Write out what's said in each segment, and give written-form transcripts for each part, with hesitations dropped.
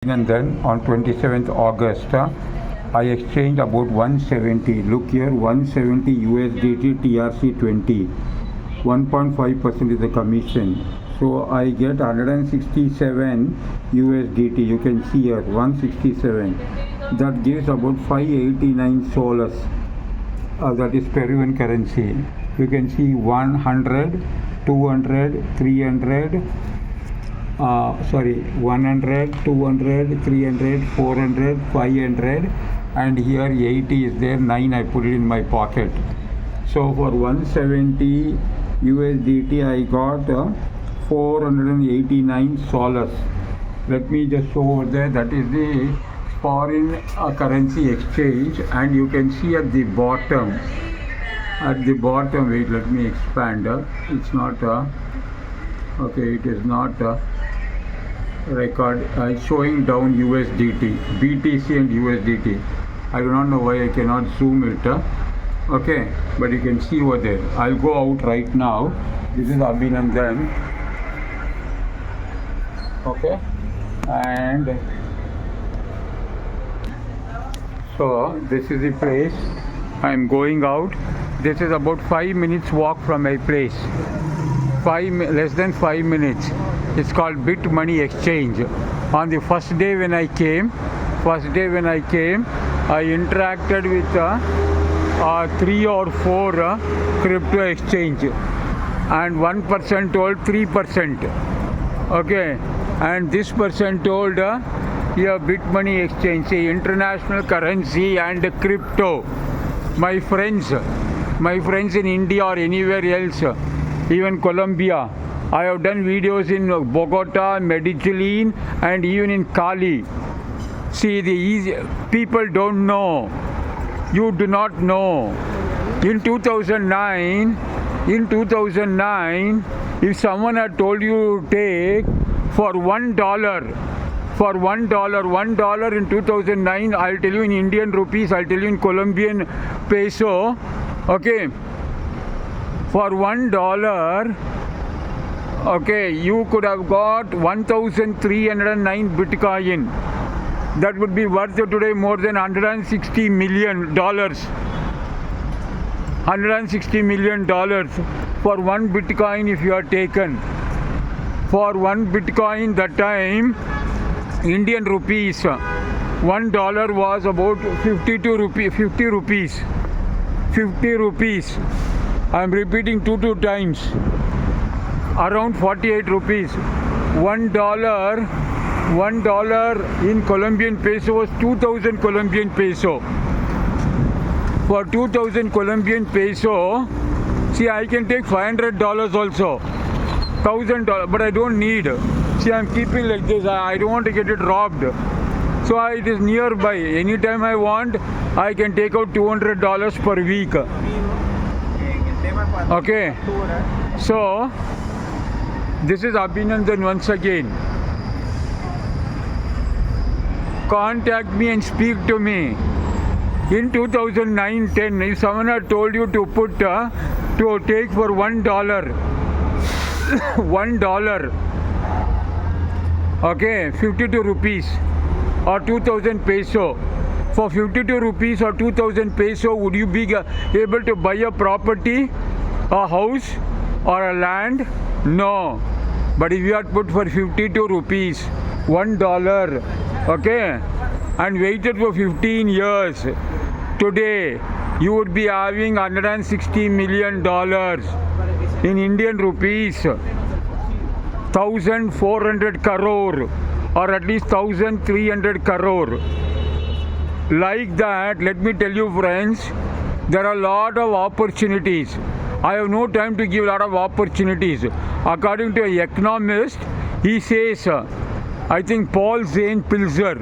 And then on 27th August, I exchanged about 170. Look here, 170 USDT TRC20. 1.5% is the commission. So I get 167 USDT. You can see here 167. That gives about 589 soles. That is Peruvian currency. You can see 100, 200, 300. 100, 200, 300, 400, 500, and here 80 is there, 9 I put it in my pocket. So for 170 USDT I got 489 soles. Let me just show over there, that is the foreign currency exchange, and you can see at the bottom, wait, let me expand, it's not okay, it is not record showing down USDT, BTC and USDT. I do not know why I cannot zoom it, okay, but you can see over there. I'll go out right now. This is Abhinandan, okay, and so this is the place. I'm going out. This is about 5 minutes walk from my place. Less than 5 minutes. It's called BitMoney Exchange. On the first day when I came, I interacted with 3 or 4 crypto exchange, and one person told 3%. Okay, and this person told here BitMoney Exchange, say international currency and crypto. My friends in India or anywhere else, even Colombia, I have done videos in Bogota, Medellin, and even in Cali. See, people don't know. You do not know. In 2009, if someone had told you to take for $1 in 2009, I'll tell you in Indian rupees, I'll tell you in Colombian peso, okay, for $1, okay, you could have got 1,309 Bitcoin. That would be worth today more than $160 million. $160 million for one Bitcoin if you are taken. For one Bitcoin that time, Indian rupees, $1 was about 50 rupees. 50 rupees. I am repeating two times. Around 48 rupees. $1 in Colombian peso was 2,000 Colombian peso. For 2,000 Colombian peso, see, I can take $500 also. $1,000, but I don't need. See, I'm keeping like this. I don't want to get it robbed. So it is nearby. Anytime I want, I can take out $200 per week. Okay. So this is Abhinandan once again. Contact me and speak to me. In 2009-10, if someone had told you to put to take for $1, $1, okay, 52 rupees or 2,000 peso. For 52 rupees or 2,000 peso, would you be able to buy a property, a house or a land? No. But if you had put for 52 rupees, $1, okay, and waited for 15 years, today you would be having $160 million in Indian rupees, 1,400 crore or at least 1,300 crore. Like that, let me tell you friends, there are a lot of opportunities. I have no time to give a lot of opportunities. According to an economist, he says, I think Paul Zane Pilzer,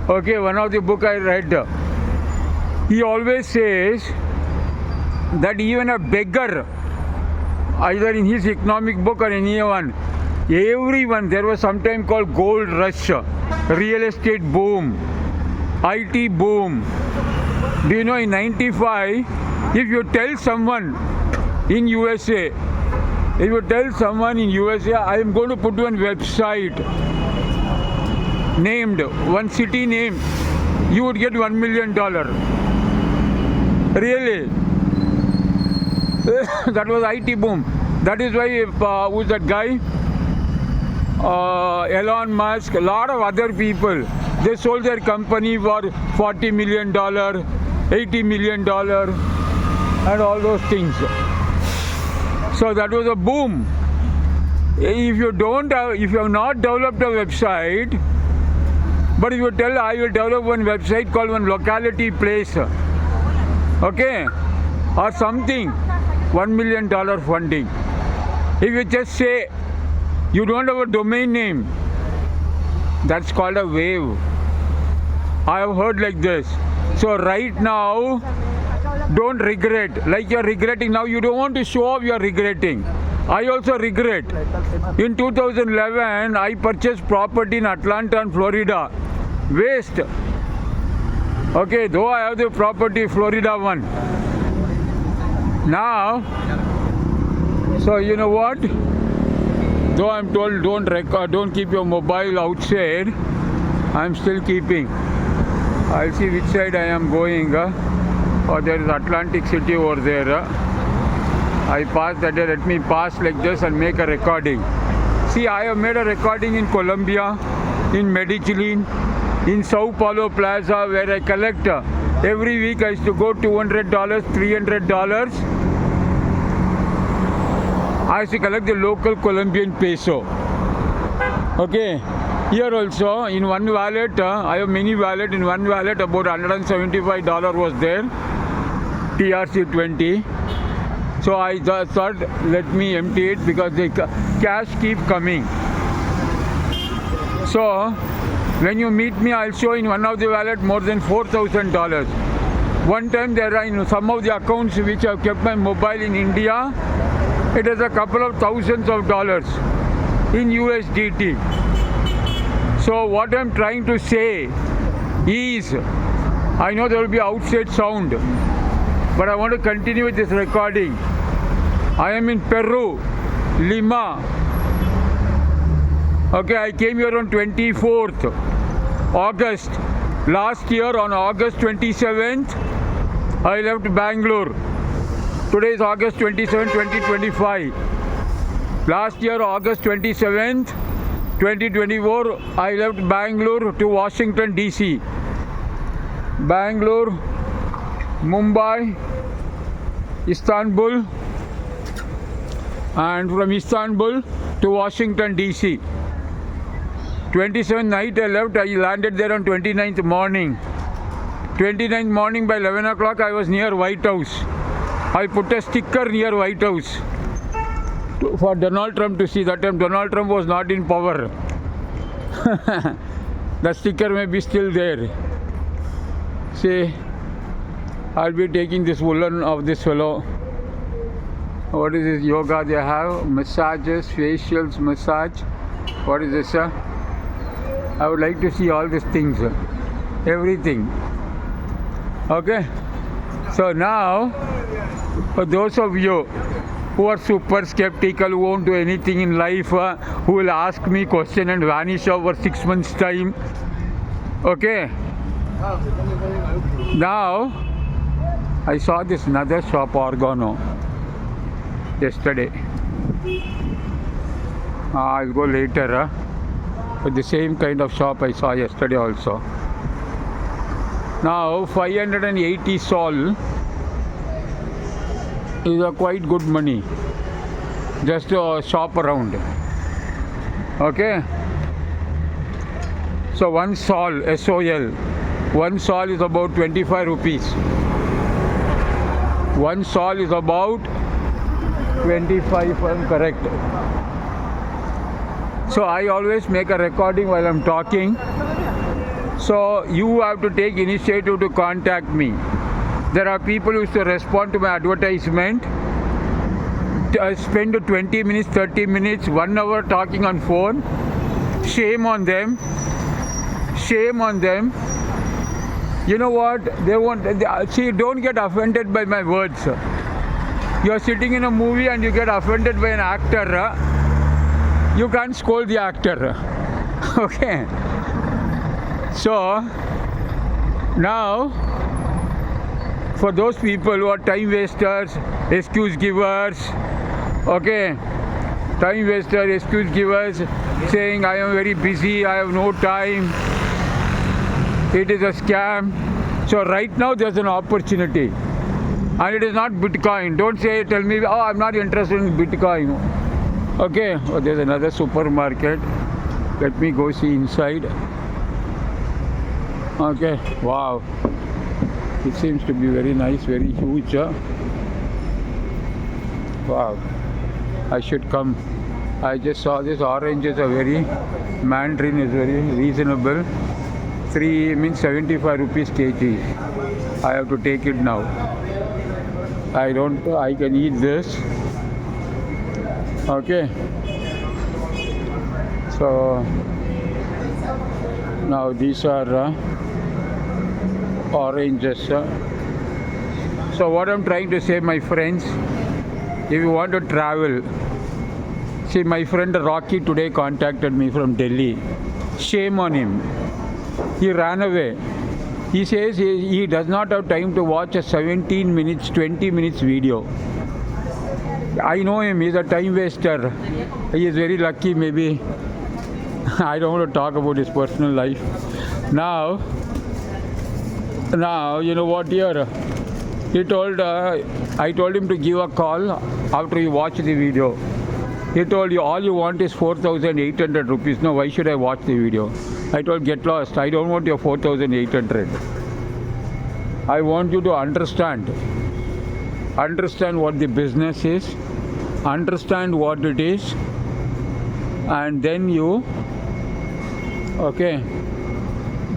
okay, one of the book I read, he always says that even a beggar, either in his economic book or anyone, everyone, there was some time called gold rush, real estate boom, IT boom. Do you know in 95, if you tell someone in USA, If you tell someone in USA, I am going to put one website named, one city name, you would get $1 million. Really? That was IT boom. That is why, who's that guy? Elon Musk, a lot of other people, they sold their company for $40 million, $80 million, and all those things. So that was a boom. If you have not developed a website, but if you tell I will develop one website called one locality place, okay, or something, $1 million funding. If you just say you don't have a domain name, that's called a wave. I have heard like this. So right now, don't regret. Like you're regretting now, you don't want to show off, you're regretting. I also regret. In 2011, I purchased property in Atlanta and Florida. Waste. Okay, though I have the property, Florida one. Now, so you know what? Though I'm told don't keep your mobile outside, I'm still keeping. I'll see which side I am going. Or there is Atlantic City over there. I passed that. Let me pass like this and make a recording. See, I have made a recording in Colombia, in Medellin, in Sao Paulo Plaza, where I collect. Every week I used to go $200, $300. I used to collect the local Colombian peso. Okay. Here also, in one wallet, I have many wallet. In one wallet, about $175 was there. TRC20. So I thought, let me empty it because the cash keep coming. So, when you meet me, I'll show in one of the wallet more than $4,000. One time there are in some of the accounts which I've kept my mobile in India, it is a couple of thousands of dollars in USDT. So what I'm trying to say is, I know there will be outside sound, but I want to continue with this recording. I am in Peru, Lima. Okay, I came here on 24th August. Last year on August 27th, I left Bangalore. Today is August 27, 2025. Last year, August 27th, 2024, I left Bangalore to Washington, D.C. Bangalore, Mumbai, Istanbul, and from Istanbul to Washington, D.C. 27th night I left, I landed there on 29th morning. 29th morning by 11 o'clock I was near White House. I put a sticker near White House for Donald Trump to see. That time Donald Trump was not in power. The sticker may be still there. See, I'll be taking this woolen of this fellow. What is this yoga they have? Massages, facials, massage. What is this, sir? I would like to see all these things. Everything. Okay? So now, for those of you who are super skeptical, who won't do anything in life, who will ask me question and vanish over 6 months time. Okay? Now, I saw this another shop, Organo, yesterday. I'll go later. But the same kind of shop I saw yesterday also. Now, 580 sol is a quite good money just to shop around. Okay? So one sol, S-O-L, one sol is about 25 rupees. One sol is about 25, if I'm correct. So I always make a recording while I'm talking. So you have to take initiative to contact me. There are people who used to respond to my advertisement. Spend 20 minutes, 30 minutes, 1 hour talking on phone. Shame on them. Shame on them. You know what? They won't. See, don't get offended by my words. You're sitting in a movie and you get offended by an actor, you can't scold the actor. Okay. So now, for those people who are time wasters, excuse givers, okay, time wasters, excuse givers, saying I am very busy, I have no time, it is a scam. So right now there's an opportunity, and it is not Bitcoin. Don't tell me, oh, I'm not interested in Bitcoin. Okay, oh, there's another supermarket. Let me go see inside. Okay, wow. It seems to be very nice, very huge. Wow, I should come. I just saw this oranges are very, mandarin is very reasonable. 3 means 75 rupees kg. I have to take it now. I can eat this. Okay. So now these are oranges. So what I'm trying to say, my friends, if you want to travel, see, my friend Rocky today contacted me from Delhi. Shame on him. He ran away. He says he does not have time to watch a 17 minutes, 20 minutes video. I know him, he's a time waster. He is very lucky, maybe. I don't want to talk about his personal life. Now, you know what here? He told, I told him to give a call after you watch the video. He told you all you want is 4,800 rupees. No, why should I watch the video? I told, get lost. I don't want your 4,800. I want you to understand. Understand what the business is. Understand what it is. And then you, okay,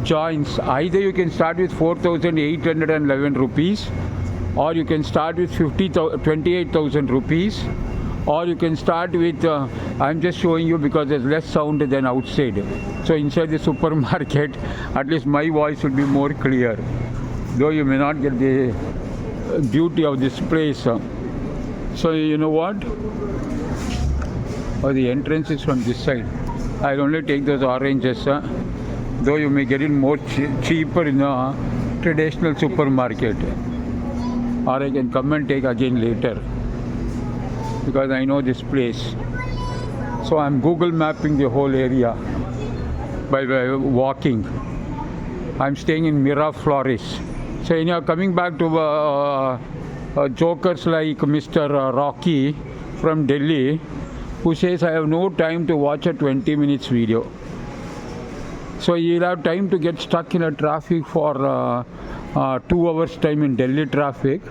joins. Either you can start with 4,811 rupees, or you can start with 28,000 rupees, or you can start with, I'm just showing you because there's less sound than outside. So inside the supermarket, at least my voice will be more clear, though you may not get the beauty of this place. So you know what? Oh, the entrance is from this side. I'll only take those oranges, though you may get it more cheaper in a traditional supermarket. Or I can come and take again later, because I know this place. So I'm Google mapping the whole area by walking. I'm staying in Miraflores. So you know, coming back to jokers like Mr. Rocky from Delhi, who says I have no time to watch a 20 minutes video. So you'll have time to get stuck in a traffic for 2 hours time in Delhi traffic,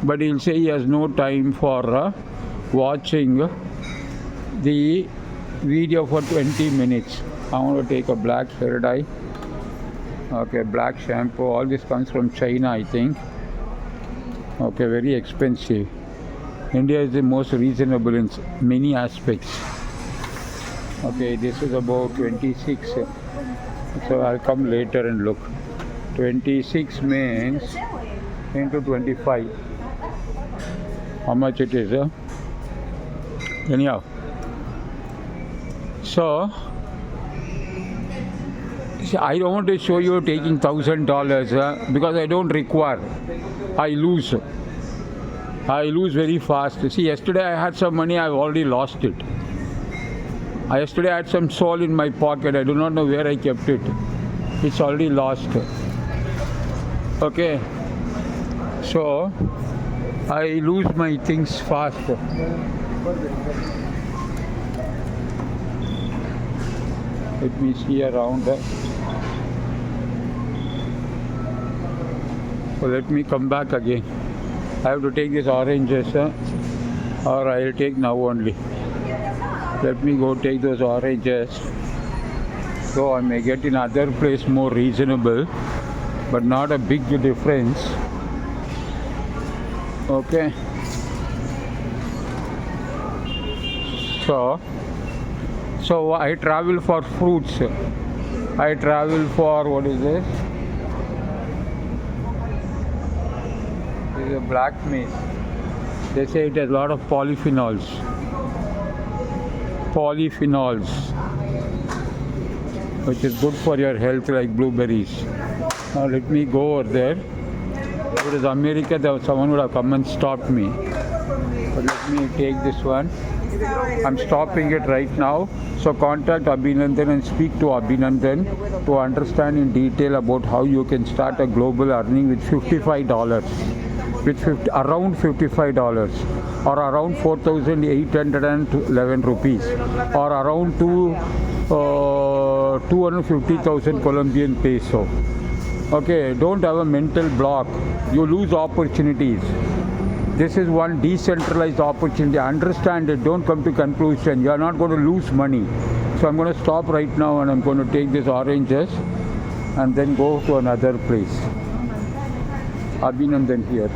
but he'll say he has no time for watching the video for 20 minutes. I want to take a black hair dye. Okay, black shampoo. All this comes from China, I think. Okay, very expensive. India is the most reasonable in many aspects. Okay, this is about 26. So I'll come later and look. 26 means into 25. How much it is? Anyhow. So I don't want to show you taking $1,000 because I don't require. I lose very fast. See, yesterday I had some money, I've already lost it. Yesterday I had some soul in my pocket, I do not know where I kept it. It's already lost. Okay, so I lose my things fast. Let me see around. So let me come back again. I have to take these oranges, or I'll take now only. Let me go take those oranges. So I may get in other place more reasonable, but not a big difference. Okay. So I travel for fruits. I travel for, what is this? This is a black maize. They say it has a lot of polyphenols. Polyphenols, which is good for your health, like blueberries. Now let me go over there. If it is America, someone would have come and stopped me. But let me take this one. I'm stopping it right now. So contact Abhinandan and speak to Abhinandan to understand in detail about how you can start a global earning with $55, around $55, or around 4,811 rupees, or around 250,000 Colombian peso. Okay, don't have a mental block. You lose opportunities. This is one decentralized opportunity. Understand it. Don't come to conclusion. You are not going to lose money. So I'm going to stop right now and I'm going to take these oranges and then go to another place. Abhinandan here.